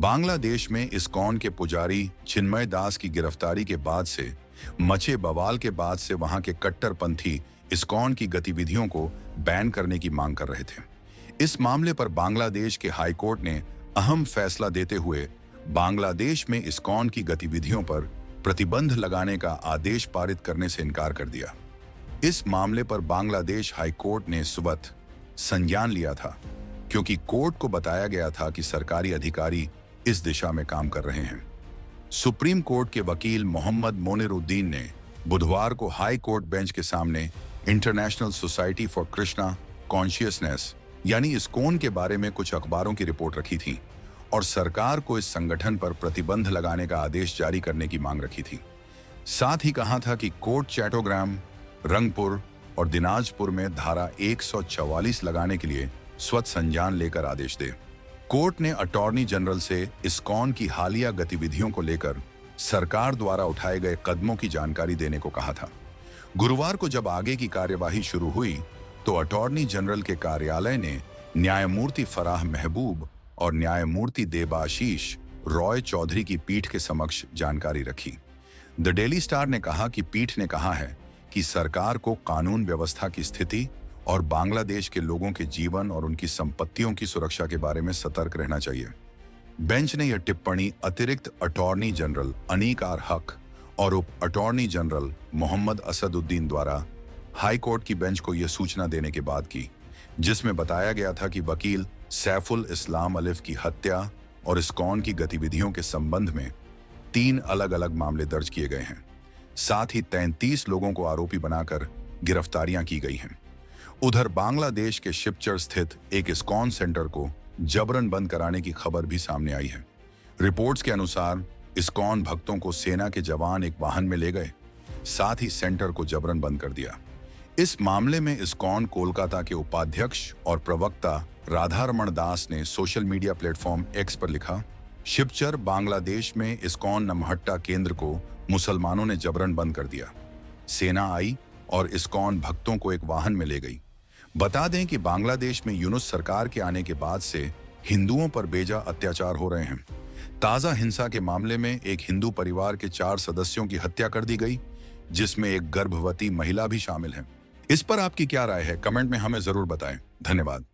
बांग्लादेश में इस्कॉन के पुजारी चिन्मय दास की गिरफ्तारी के बाद से मचे बवाल के बाद से वहां के कट्टरपंथी इस्कॉन की गतिविधियों को बैन करने की मांग कर रहे थे। इस मामले पर बांग्लादेश के हाई कोर्ट ने अहम फैसला देते हुए बांग्लादेश में इस्कॉन की गतिविधियों पर प्रतिबंध लगाने का आदेश पारित करने से इनकार कर दिया। इस मामले पर बांग्लादेश हाई कोर्ट ने सुबह संज्ञान लिया था, क्योंकि कोर्ट को बताया गया था कि सरकारी अधिकारी इस दिशा में काम कर रहे हैं। सुप्रीम कोर्ट के वकील मोहम्मद मोनिरुद्दीन ने बुधवार को हाई कोर्ट बेंच के सामने international society for Krishna consciousness यानी इस्कॉन के बारे में कुछ अखबारों की रिपोर्ट रखी थी और सरकार को इस संगठन पर प्रतिबंध लगाने का आदेश जारी करने की मांग रखी थी। साथ ही कहा था कि कोर्ट चैटोग्राम, रंगपुर और दिनाजपुर में धारा 144 लगाने के लिए स्वतः संज्ञान लेकर आदेश दे। कोर्ट ने अटॉर्नी जनरल से इस्कॉन की हालिया गतिविधियों को लेकर सरकार द्वारा उठाए गए कदमों की जानकारी देने को कहा था। गुरुवार को जब आगे की कार्यवाही शुरू हुई तो अटॉर्नी जनरल के कार्यालय ने न्यायमूर्ति फराह महबूब और न्यायमूर्ति देबाशीष रॉय चौधरी की पीठ के समक्ष जानकारी रखी। द डेली स्टार ने कहा कि पीठ ने कहा है कि सरकार को कानून व्यवस्था की स्थिति और बांग्लादेश के लोगों के जीवन और उनकी संपत्तियों की सुरक्षा के बारे में सतर्क रहना चाहिए। बेंच ने यह टिप्पणी अतिरिक्त अटॉर्नी जनरल अनीक आर हक और उप अटॉर्नी जनरल मोहम्मद असदुद्दीन द्वारा हाई कोर्ट की बेंच को यह सूचना देने के बाद की, जिसमें बताया गया था कि वकील सैफुल इस्लाम अलिफ की हत्या और इस्कॉन की गतिविधियों के संबंध में 3 अलग अलग मामले दर्ज किए गए हैं। साथ ही 33 लोगों को आरोपी बनाकर गिरफ्तारियां की गई हैं। उधर बांग्लादेश के शिवचर स्थित एक इस्कॉन सेंटर को जबरन बंद कराने की खबर भी सामने आई है। रिपोर्ट्स के अनुसार इस्कॉन भक्तों को सेना के जवान एक वाहन में ले गए, साथ ही सेंटर को जबरन बंद कर दिया। इस मामले में इस्कॉन कोलकाता के उपाध्यक्ष और प्रवक्ता राधारमण दास ने सोशल मीडिया प्लेटफॉर्म एक्स पर लिखा, शिवचर बांग्लादेश में इस्कॉन नमहट्टा केंद्र को मुसलमानों ने जबरन बंद कर दिया। सेना आई और इस्कॉन भक्तों को एक वाहन में ले गई। बता दें कि बांग्लादेश में यूनुस सरकार के आने के बाद से हिंदुओं पर बेजा अत्याचार हो रहे हैं। ताजा हिंसा के मामले में एक हिंदू परिवार के 4 सदस्यों की हत्या कर दी गई, जिसमें एक गर्भवती महिला भी शामिल है। इस पर आपकी क्या राय है? कमेंट में हमें जरूर बताएं। धन्यवाद।